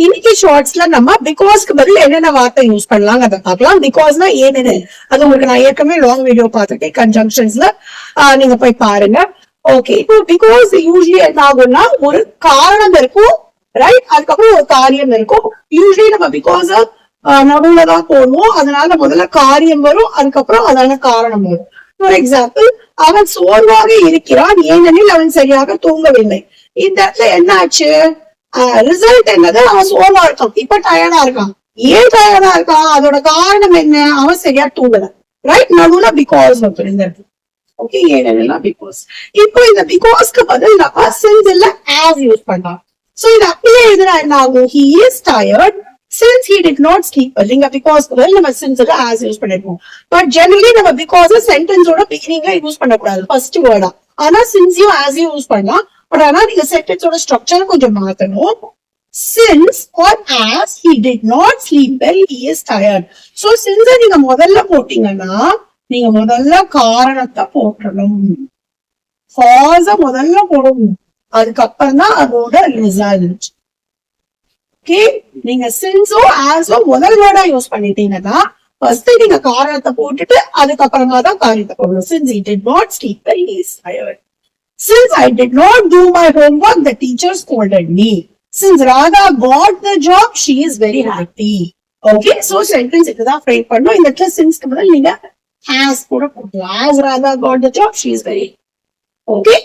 இன்னைக்கு ஷார்ட்ஸ்ல நம்ம பிகாஸ்க்கு பதில் என்னென்ன வார்த்தை யூஸ் பண்ணலாம் அதை பார்க்கலாம். பிகாஸ்னா ஏன்னு அது உங்களுக்கு நான் ஏற்கனவே லாங் வீடியோ பார்த்துருக்கேன். கன்ஜங்ஷன்ஸ்ல நீங்க போய் பாருங்க. ஓகே, இப்போ பிகாஸ் யூஸ்வலி என்ன ஆகும்னா ஒரு காரணம் இருக்கும், ரைட்? அதுக்கப்புறம் ஒரு காரியம் இருக்கும். யூஸ்வலி நம்ம பிகாஸ் நடுவுல தான் போடுவோம். அதனால முதல்ல காரியம் வரும், அதுக்கப்புறம் அதனால காரணம் வரும். ஃபார் எக்ஸாம்பிள், அவன் சோர்வாக இருக்கிறான் ஏனெனில் அவன் சரியாக தூங்கவில்லை. இந்த இடத்துல என்ன ஆச்சு? ரிசல்ட் என்னது? அவன் சோர்வா இருக்கான், இப்ப டயர்டா இருக்கான். ஏன் டயர்டா இருக்கான்? அதோட காரணம் என்ன? அவன் சரியா தூங்கல, ரைட்? நடுவுல பிகாஸ் இந்த இடத்துல. ஓகே, ஏனென்னா பிகாஸ். இப்போ இந்த பிகாஸ்க்கு பதில் நம்ம சின்ஸ் இல்ல ஆஸ் யூஸ் பண்ணலாம். சோ இது அப்படியே எழுதுனா என்ன ஆகும்? He is tired since he did not sleep. நீங்க பிகாஸ் பதில் நம்ம சின்ஸ் இல்ல ஆஸ் யூஸ் பண்ணிருக்கோம். பட் ஜெனரலி நம்ம பிகாஸ் சென்டென்ஸோட பிகினிங்ல யூஸ் பண்ணக்கூடாது, ஃபர்ஸ்ட் வேர்டா. ஆனா சின்ஸையும் ஆஸையும் யூஸ் பண்ணலாம். பட் ஆனா நீங்க சென்டென்ஸோட ஸ்ட்ரக்சர் கொஞ்சம் மாத்தணும். Since or as he did not sleep well, he is tired. So since நீங்க முதல்ல போட்டீங்கன்னா நீங்க முதல்ல காரணத்தை போட்டணும், காஸ முதல்ல போடணும், அதுக்கப்புறம் தான் அதோட ரிசல்ட். ஓகே, நீங்க சின்ஸோ ஆஸோ முதல் வேர்டா யூஸ் பண்ணிட்டீங்கன்னா ஃபர்ஸ்ட் நீங்க காரணத்தை போட்டுட்டு அதுக்கப்புறமா தான் காரியத்தை போடணும். Since he did not sleep well, he is tired. Since I did not do my homework, the teacher scolded me. Since Radha got the job, she is very happy. Okay, so sentence இதுதான் frame பண்ணணும். இந்த இடத்துல since பதில் நீங்க has கூட போடலாம். As Radha got the job, she is very okay.